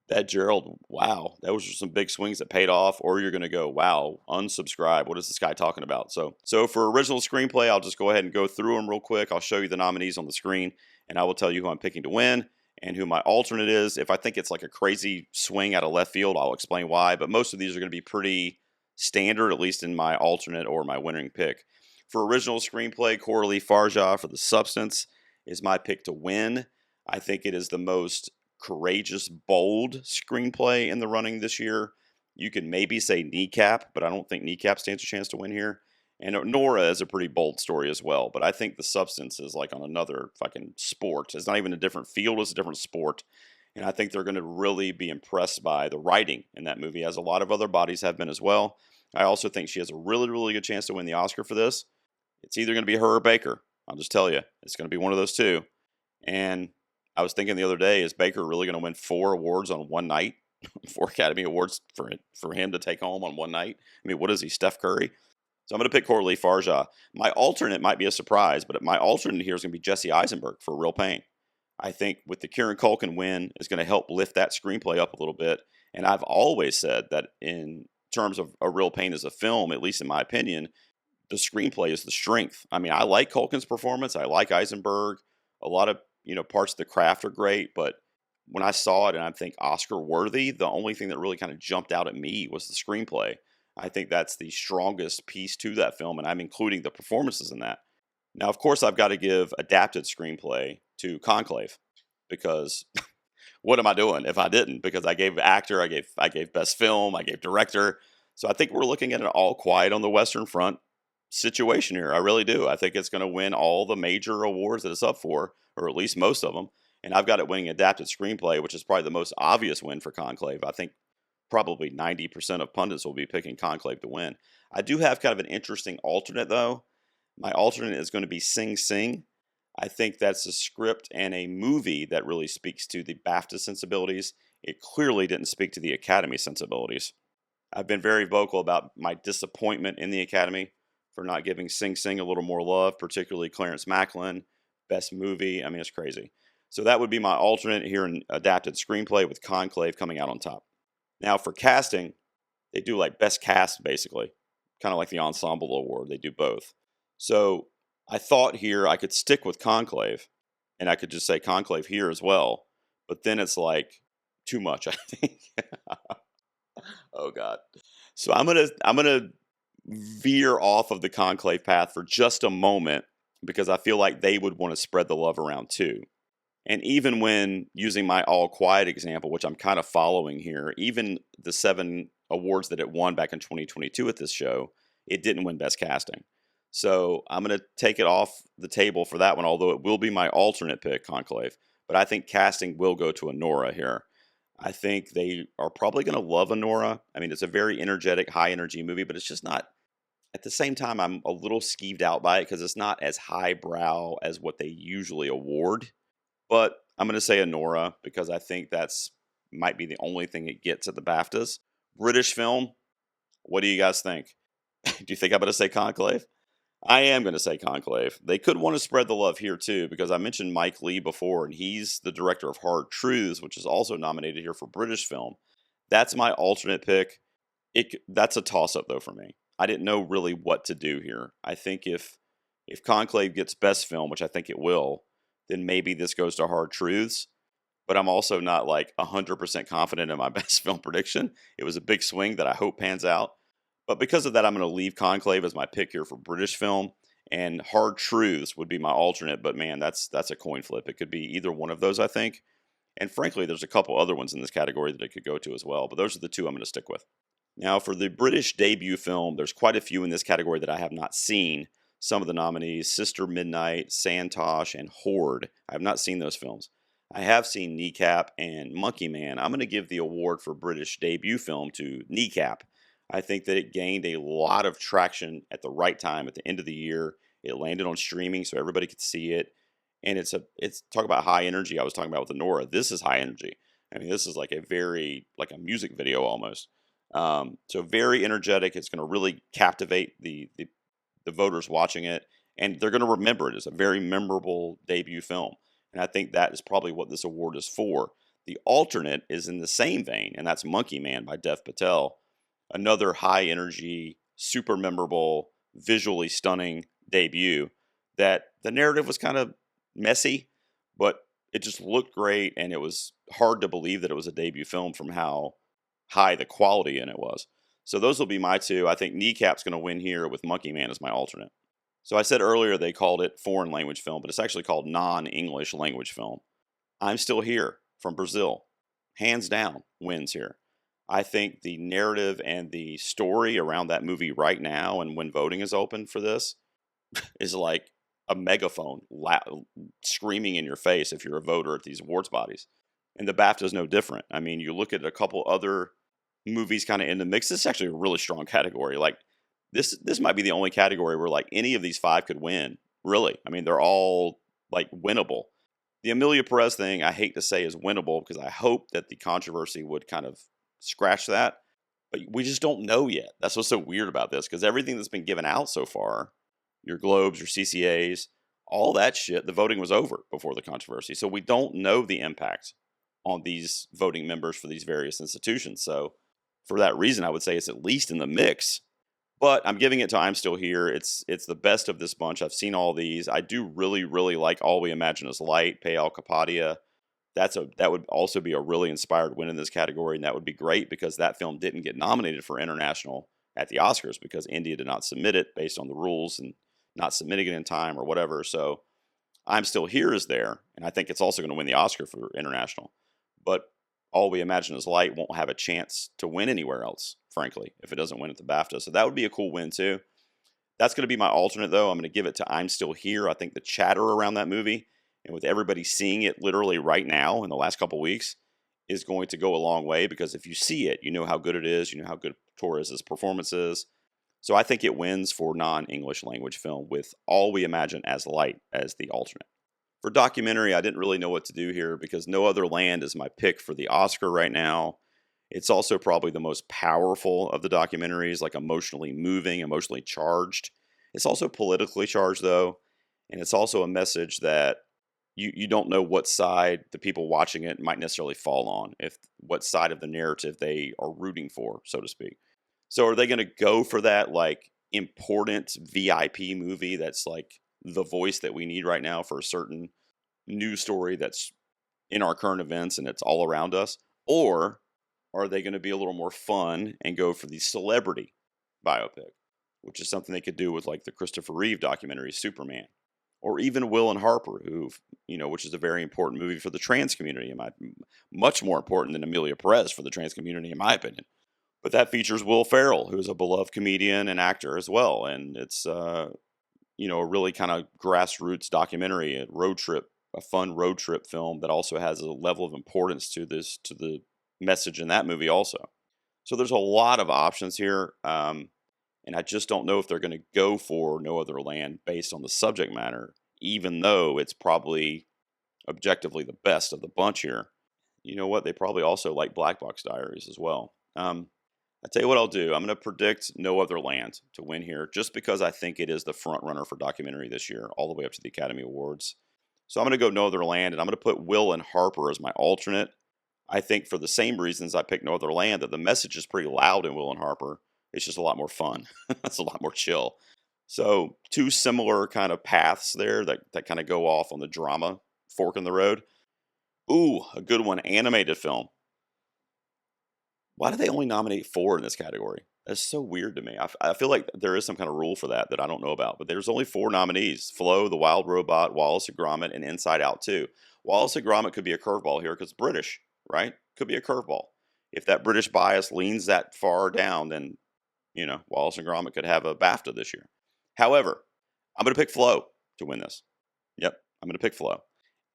that Gerald, wow, those were some big swings that paid off. Or you're going to go, wow, unsubscribe. What is this guy talking about? So for original screenplay, I'll just go ahead and go through them real quick. I'll show you the nominees on the screen, and I will tell you who I'm picking to win and who my alternate is. If I think it's like a crazy swing out of left field, I'll explain why. But most of these are going to be pretty standard, at least in my alternate or my winning pick. For original screenplay, Coralie Farja for The Substance is my pick to win. I think it is the most courageous, bold screenplay in the running this year. You could maybe say Kneecap, but I don't think Kneecap stands a chance to win here. And Nora is a pretty bold story as well, but I think The Substance is like on another fucking sport. It's not even a different field, it's a different sport. And I think they're going to really be impressed by the writing in that movie, as a lot of other bodies have been as well. I also think she has a really, really good chance to win the Oscar for this. It's either going to be her or Baker. I'll just tell you, it's going to be one of those two. And I was thinking the other day, is Baker really going to win 4 awards on one night? 4 Academy Awards for him to take home on one night? I mean, what is he, Steph Curry? So I'm going to pick Coralie Farja. My alternate might be a surprise, but my alternate here is going to be Jesse Eisenberg for Real Pain. I think with the Kieran Culkin win is going to help lift that screenplay up a little bit. And I've always said that in terms of A Real Pain as a film, at least in my opinion, the screenplay is the strength. I mean, I like Culkin's performance. I like Eisenberg. A lot of parts of the craft are great, but when I saw it and I think Oscar worthy, the only thing that really kind of jumped out at me was the screenplay. I think that's the strongest piece to that film, and I'm including the performances in that. Now, of course, I've got to give adapted screenplay to Conclave because what am I doing if I didn't? Because I gave actor, I gave best film, I gave director. So I think we're looking at an all quiet on the Western Front situation here. I really do. I think it's going to win all the major awards that it's up for, or at least most of them. And I've got it winning adapted screenplay, which is probably the most obvious win for Conclave. I think probably 90% of pundits will be picking Conclave to win. I do have kind of an interesting alternate, though. My alternate is going to be Sing Sing. I think that's a script and a movie that really speaks to the BAFTA sensibilities. It clearly didn't speak to the Academy sensibilities. I've been very vocal about my disappointment in the Academy for not giving Sing Sing a little more love, particularly Clarence Macklin, best movie. I mean, it's crazy. So that would be my alternate here in adapted screenplay with Conclave coming out on top. Now for casting, they do like best cast basically, kind of like the ensemble award. They do both. So I thought here I could stick with Conclave, and I could just say Conclave here as well. But then it's like too much, I think. Oh God. So I'm gonna veer off of the Conclave path for just a moment because I feel like they would want to spread the love around too. And even when using my All Quiet example, which I'm kind of following here, even the 7 awards that it won back in 2022 at this show, it didn't win Best Casting. So I'm going to take it off the table for that one, although it will be my alternate pick, Conclave. But I think casting will go to Anora here. I think they are probably going to love Anora. I mean, it's a very energetic, high energy movie, but it's just not. At the same time, I'm a little skeeved out by it because it's not as highbrow as what they usually award. But I'm going to say Anora because I think that's might be the only thing it gets at the BAFTAs. British film, what do you guys think? Do you think I'm going to say Conclave? I am going to say Conclave. They could want to spread the love here too because I mentioned Mike Leigh before, and he's the director of Hard Truths, which is also nominated here for British film. That's my alternate pick. That's a toss-up though for me. I didn't know really what to do here. I think if Conclave gets best film, which I think it will, then maybe this goes to Hard Truths. But I'm also not like 100% confident in my best film prediction. It was a big swing that I hope pans out. But because of that, I'm going to leave Conclave as my pick here for British film. And Hard Truths would be my alternate. But man, that's a coin flip. It could be either one of those, I think. And frankly, there's a couple other ones in this category that it could go to as well. But those are the two I'm going to stick with. Now, for the British debut film, there's quite a few in this category that I have not seen. Some of the nominees, Sister Midnight, Santosh, and Horde. I have not seen those films. I have seen Kneecap and Monkey Man. I'm going to give the award for British debut film to Kneecap. I think that it gained a lot of traction at the right time at the end of the year. It landed on streaming so everybody could see it. And it's talk about high energy. I was talking about with Nora. This is high energy. I mean, this is like a music video almost. So very energetic. It's going to really captivate the voters watching it, and they're going to remember it as a very memorable debut film. And I think that is probably what this award is for. The alternate is in the same vein, and that's Monkey Man by Dev Patel. Another high energy, super memorable, visually stunning debut that the narrative was kind of messy, but it just looked great, and it was hard to believe that it was a debut film from how high the quality in it was. So those will be my two. I think Kneecap's going to win here with Monkey Man as my alternate. So I said earlier they called it foreign language film, but it's actually called non-English language film. I'm Still Here from Brazil, hands down, wins here. I think the narrative and the story around that movie right now and when voting is open for this is like a megaphone screaming in your face if you're a voter at these awards bodies. And the BAFTA is no different. I mean, you look at a couple other movies kind of in the mix. This is actually a really strong category. Like this might be the only category where like any of these 5 could win. Really, I mean, they're all like winnable. The Amelia Perez thing, I hate to say, is winnable because I hope that the controversy would kind of scratch that. But we just don't know yet. That's what's so weird about this, because everything that's been given out so far, your Globes, your CCAs, all that shit, the voting was over before the controversy. So we don't know the impact on these voting members for these various institutions. So for that reason, I would say it's at least in the mix. But I'm giving it to I'm Still Here. It's the best of this bunch. I've seen all these. I do really, really like All We Imagine Is Light, Pay Al Capadia. That would also be a really inspired win in this category, and that would be great because that film didn't get nominated for international at the Oscars because India did not submit it based on the rules and not submitting it in time or whatever. So I'm Still Here is there, and I think it's also going to win the Oscar for international. But All We Imagine Is Light won't have a chance to win anywhere else, frankly, if it doesn't win at the BAFTA. So that would be a cool win too. That's going to be my alternate, though. I'm going to give it to I'm Still Here. I think the chatter around that movie, and with everybody seeing it literally right now in the last couple weeks, is going to go a long way, because if you see it, you know how good it is. You know how good Torres' performance is. So I think it wins for non-English language film with All We Imagine As Light as the alternate. For documentary, I didn't really know what to do here because No Other Land is my pick for the Oscar right now. It's also probably the most powerful of the documentaries, like emotionally moving, emotionally charged. It's also politically charged, though, and it's also a message that you don't know what side the people watching it might necessarily fall on, if what side of the narrative they are rooting for, so to speak. So are they going to go for that like important VIP movie that's like the voice that we need right now for a certain news story that's in our current events and it's all around us? Or are they going to be a little more fun and go for the celebrity biopic, which is something they could do with like the Christopher Reeve documentary Superman, or even Will and Harper, which is a very important movie for the trans community, much more important than Amelia Perez for the trans community, in my opinion. But that features Will Ferrell, who is a beloved comedian and actor as well, and it's a really kind of grassroots documentary, a fun road trip film that also has a level of importance to the message in that movie also. So there's a lot of options here. And I just don't know if they're going to go for No Other Land based on the subject matter, even though it's probably objectively the best of the bunch here. You know what? They probably also like Black Box Diaries as well. I tell you what I'll do. I'm going to predict No Other Land to win here, just because I think it is the front runner for documentary this year, all the way up to the Academy Awards. So I'm going to go No Other Land, and I'm going to put Will and Harper as my alternate. I think for the same reasons I picked No Other Land, that the message is pretty loud in Will and Harper. It's just a lot more fun. It's a lot more chill. So two similar kind of paths there that kind of go off on the drama fork in the road. Ooh, a good one, animated film. Why do they only nominate 4 in this category? That's so weird to me. I feel like there is some kind of rule for that I don't know about. But there's only 4 nominees: Flo, The Wild Robot, Wallace and Gromit, and Inside Out 2. Wallace and Gromit could be a curveball here because it's British, right? Could be a curveball. If that British bias leans that far down, then Wallace and Gromit could have a BAFTA this year. However, I'm going to pick Flo to win this. Yep, I'm going to pick Flo.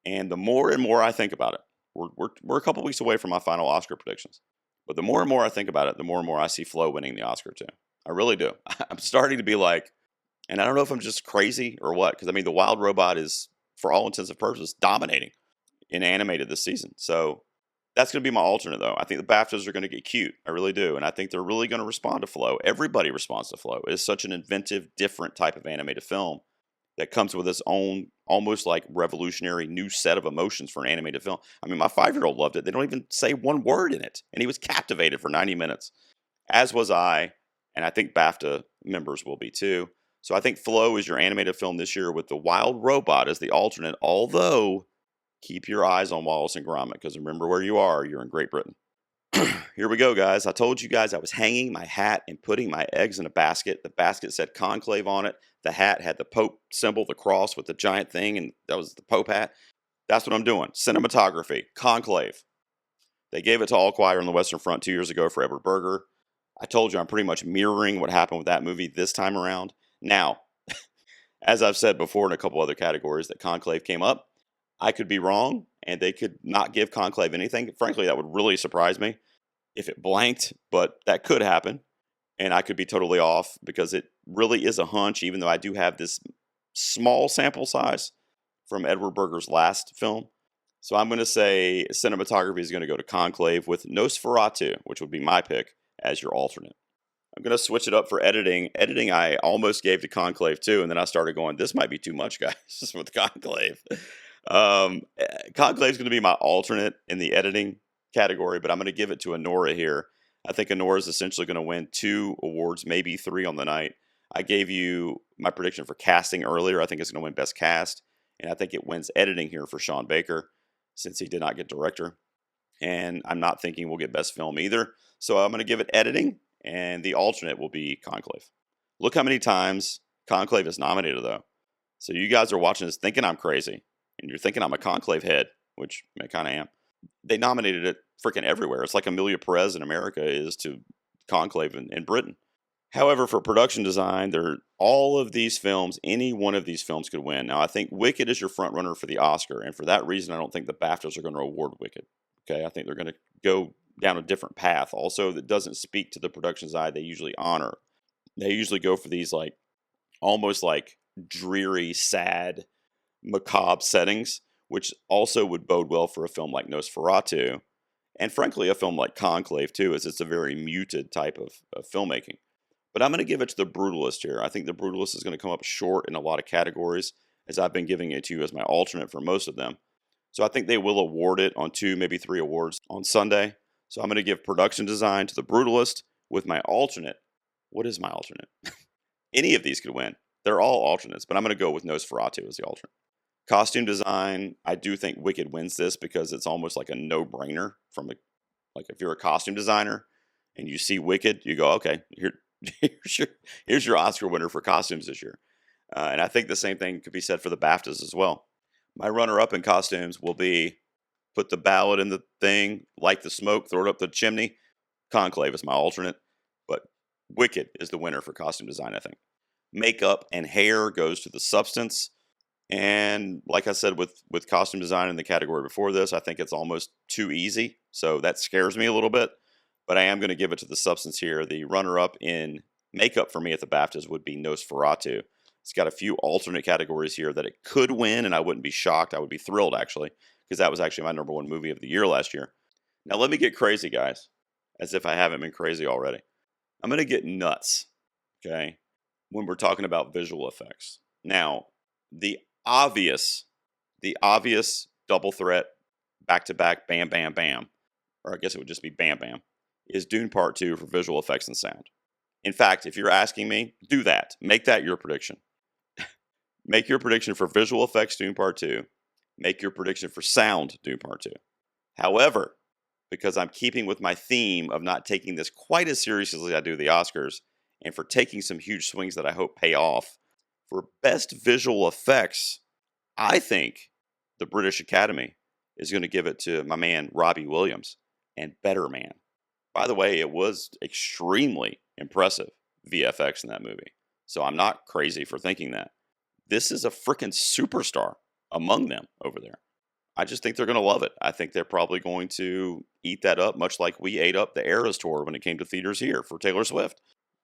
And the more and more I think about it, we're a couple weeks away from my final Oscar predictions. But the more and more I think about it, the more and more I see Flo winning the Oscar too. I really do. I'm starting to be like, and I don't know if I'm just crazy or what, because The Wild Robot is, for all intents and purposes, dominating in animated this season. So that's going to be my alternate, though. I think the BAFTAs are going to get cute. I really do. And I think they're really going to respond to Flo. Everybody responds to Flo. It's such an inventive, different type of animated film that comes with its own almost like revolutionary new set of emotions for an animated film. My 5-year-old loved it. They don't even say one word in it. And he was captivated for 90 minutes, as was I. And I think BAFTA members will be too. So I think Flo is your animated film this year with The Wild Robot as the alternate, although keep your eyes on Wallace and Gromit, because remember where you are. You're in Great Britain. Here we go, guys. I told you guys I was hanging my hat and putting my eggs in a basket. The basket said Conclave on it. The hat had the Pope symbol, the cross with the giant thing, and that was the Pope hat. That's what I'm doing. Cinematography, Conclave. They gave it to All Quiet on the Western Front 2 years ago for Edward Berger. I told you I'm pretty much mirroring what happened with that movie this time around. Now, as I've said before in a couple other categories that Conclave came up, I could be wrong, and they could not give Conclave anything. Frankly, that would really surprise me if it blanked, but that could happen. And I could be totally off because it really is a hunch, even though I do have this small sample size from Edward Berger's last film. So I'm going to say cinematography is going to go to Conclave with Nosferatu, which would be my pick, as your alternate. I'm going to switch it up for editing. Editing, I almost gave to Conclave too, and then I started going, this might be too much, guys, with Conclave. Conclave is going to be my alternate in the editing category, but I'm going to give it to Honora here. I think Honora is essentially going to win 2 awards, maybe 3 on the night. I gave you my prediction for casting earlier. I think it's going to win Best Cast, and I think it wins editing here for Sean Baker, since he did not get director. And I'm not thinking we'll get Best Film either. So I'm going to give it editing, and the alternate will be Conclave. Look how many times Conclave is nominated, though. So you guys are watching this thinking I'm crazy, and you're thinking I'm a Conclave head, which I kind of am. They nominated it freaking everywhere. It's like Amelia Perez in America is to Conclave in Britain. However, for production design, all of these films, any one of these films could win. Now, I think Wicked is your front runner for the Oscar, and for that reason, I don't think the BAFTAs are going to award Wicked. Okay, I think they're going to go down a different path. Also, that doesn't speak to the production side they usually honor. They usually go for these like almost like dreary, sad, macabre settings, which also would bode well for a film like Nosferatu, and frankly, a film like Conclave too, as it's a very muted type of filmmaking. But I'm going to give it to The Brutalist here. I think The Brutalist is going to come up short in a lot of categories, as I've been giving it to you as my alternate for most of them. So I think they will award it on 2, maybe 3 awards on Sunday. So I'm going to give production design to The Brutalist with my alternate. What is my alternate? Any of these could win. They're all alternates, but I'm going to go with Nosferatu as the alternate. Costume design, I do think Wicked wins this because it's almost like a no-brainer like if you're a costume designer and you see Wicked, you go, okay, here's your Oscar winner for costumes this year. And I think the same thing could be said for the BAFTAs as well. My runner-up in costumes will be put the ballot in the thing, light the smoke, throw it up the chimney. Conclave is my alternate, but Wicked is the winner for costume design, I think. Makeup and hair goes to the substance. And like I said, with costume design in the category before this, I think it's almost too easy. So that scares me a little bit. But I am going to give it to the substance here. The runner-up in makeup for me at the BAFTAs would be Nosferatu. It's got a few alternate categories here that it could win, and I wouldn't be shocked. I would be thrilled, actually, because that was actually my #1 movie of the year last year. Now, let me get crazy, guys, as if I haven't been crazy already. I'm going to get nuts, okay, when we're talking about visual effects. Now, the obvious double threat, back-to-back, bam, bam, bam, or I guess it would just be bam, bam, is Dune Part 2 for visual effects and sound. In fact, if you're asking me, do that. Make that your prediction. Make your prediction for visual effects Dune Part 2. Make your prediction for sound Dune Part 2. However, because I'm keeping with my theme of not taking this quite as seriously as I do the Oscars, and for taking some huge swings that I hope pay off, for best visual effects, I think the British Academy is going to give it to my man Robbie Williams and Better Man. By the way, it was extremely impressive VFX in that movie. So I'm not crazy for thinking that. This is a freaking superstar among them over there. I just think they're going to love it. I think they're probably going to eat that up, much like we ate up the Eras Tour when it came to theaters here for Taylor Swift.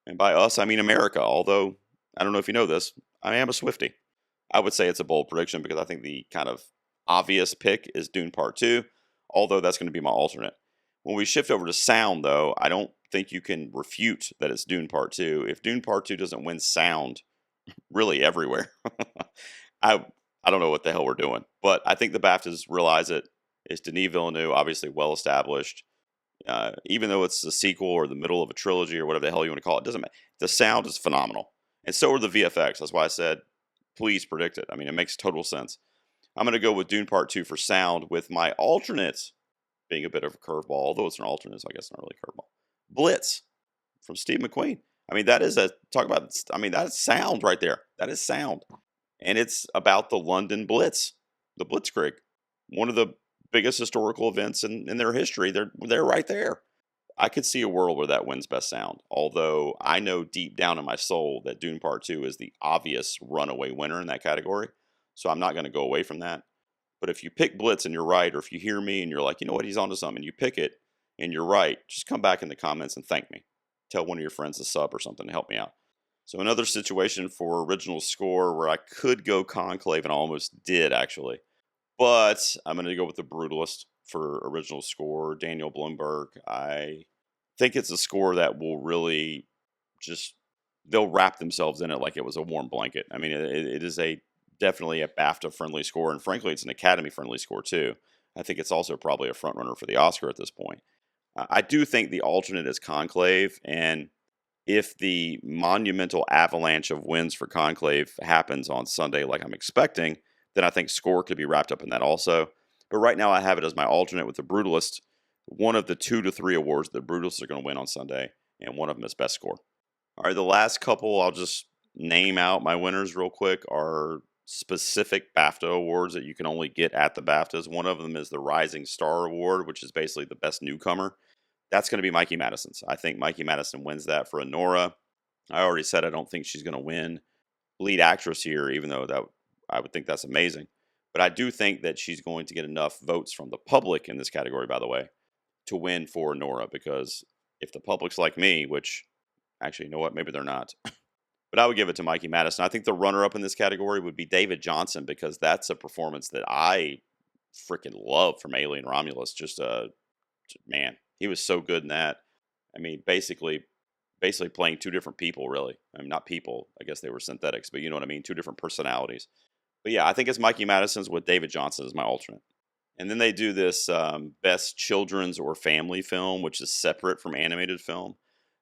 And by us, I mean America, although I don't know if you know this, I am a Swiftie. I would say it's a bold prediction because I think the kind of obvious pick is Dune Part 2, although that's going to be my alternate. When we shift over to sound, though, I don't think you can refute that it's Dune Part 2. If Dune Part 2 doesn't win sound really everywhere, I don't know what the hell we're doing. But I think the BAFTAs realize it. It's Denis Villeneuve, obviously well established. Even though it's a sequel or the middle of a trilogy or whatever the hell you want to call it, doesn't matter. The sound is phenomenal. And so are the VFX. That's why I said, please predict it. I mean, it makes total sense. I'm going to go with Dune Part 2 for sound, with my alternate being a bit of a curveball, although it's an alternate, so I guess not really a curveball. Blitz from Steve McQueen. I mean, that is that's sound right there. That is sound. And it's about the London Blitz, the Blitzkrieg, one of the biggest historical events in their history. They're right there. I could see a world where that wins best sound, although I know deep down in my soul that Dune Part 2 is the obvious runaway winner in that category, so I'm not going to go away from that. But if you pick Blitz and you're right, or if you hear me and you're like, you know what, he's onto something, and you pick it and you're right, just come back in the comments and thank me. Tell one of your friends to sub or something to help me out. So another situation for original score where I could go Conclave, and I almost did actually, But I'm going to go with The Brutalist for original score, Daniel Blumberg. I think it's a score that will really just they'll wrap themselves in it like it was a warm blanket. I mean, it is a definitely a BAFTA friendly score, and frankly, it's an Academy friendly score too. I think it's also probably a front runner for the Oscar at this point. I do think the alternate is Conclave, and if the monumental avalanche of wins for Conclave happens on Sunday, like I'm expecting, then I think Score could be wrapped up in that also. But right now, I have it as my alternate with The Brutalist. One of the 2 to 3 awards that Brutalists are going to win on Sunday, and one of them is Best Score. All right, the last couple, I'll just name out my winners real quick, are specific BAFTA awards that you can only get at the BAFTAs. One of them is the Rising Star Award, which is basically the best newcomer. That's going to be Mikey Madison's. I think Mikey Madison wins that for Honora. I already said I don't think she's going to win lead actress here, even though that I would think that's amazing. But I do think that she's going to get enough votes from the public in this category, by the way, to win for Honora. Because if the public's like me, which actually, you know what? Maybe they're not. But I would give it to Mikey Madison. I think the runner-up in this category would be David Johnson, because that's a performance that I freaking love from Alien Romulus. Man, he was so good in that. I mean, basically playing two different people, really. I mean, not people. I guess they were synthetics, but you know what I mean? Two different personalities. But yeah, I think it's Mikey Madison's with David Johnson as my alternate. And then they do this Best Children's or Family Film, which is separate from animated film.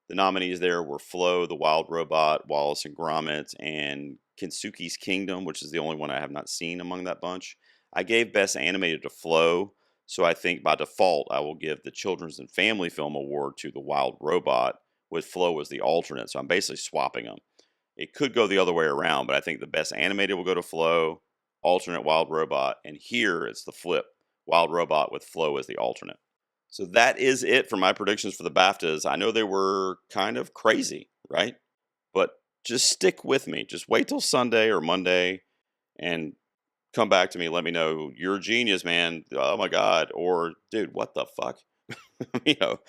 The nominees there were Flo, The Wild Robot, Wallace and Gromit, and Kensuke's Kingdom, which is the only one I have not seen among that bunch. I gave Best Animated to Flo, so I think by default I will give the Children's and Family Film Award to The Wild Robot, with Flo as the alternate. So I'm basically swapping them. It could go the other way around, but I think the Best Animated will go to Flo, alternate Wild Robot, and here it's the flip. Wild Robot with Flo as the alternate. So that is it for my predictions for the BAFTAs. I know they were kind of crazy, right? But just stick with me. Just wait till Sunday or Monday and come back to me. Let me know, you're a genius, man. Oh my God. Or, dude, what the fuck? you know,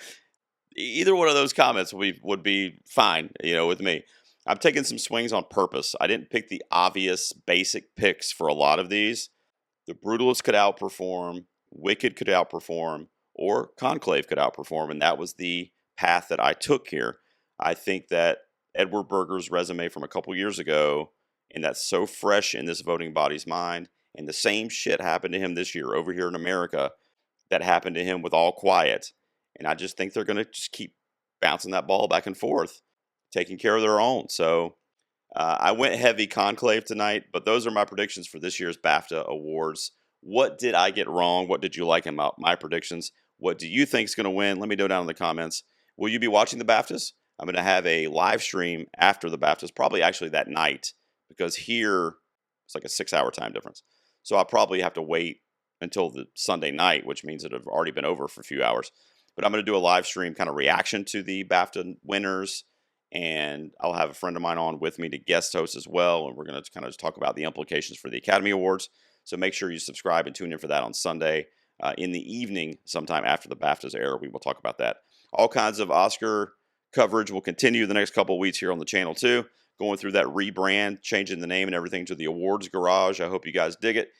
Either one of those comments would be fine, with me. I'm taking some swings on purpose. I didn't pick the obvious basic picks for a lot of these. The Brutalist could outperform, Wicked could outperform, or Conclave could outperform, and that was the path that I took here. I think that Edward Berger's resume from a couple years ago, and that's so fresh in this voting body's mind, and the same shit happened to him this year over here in America that happened to him with All Quiet. And I just think they're going to just keep bouncing that ball back and forth, taking care of their own. So I went heavy Conclave tonight, but those are my predictions for this year's BAFTA Awards. What did I get wrong? What did you like about my predictions? What do you think is going to win? Let me know down in the comments. Will you be watching the BAFTAs? I'm going to have a live stream after the BAFTAs, probably actually that night, because here it's like a 6-hour time difference. So I'll probably have to wait until the Sunday night, which means it'll have already been over for a few hours. But I'm going to do a live stream kind of reaction to the BAFTA winners, and I'll have a friend of mine on with me to guest host as well, and we're going to kind of just talk about the implications for the Academy Awards. So make sure you subscribe and tune in for that on Sunday. In the evening, sometime after the BAFTAs air, we will talk about that. All kinds of Oscar coverage will continue the next couple of weeks here on the channel too, going through that rebrand, changing the name and everything to the Awards Garage. I hope you guys dig it.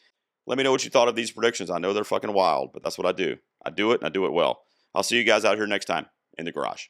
Let me know what you thought of these predictions. I know they're fucking wild, but that's what I do. I do it, and I do it well. I'll see you guys out here next time in the garage.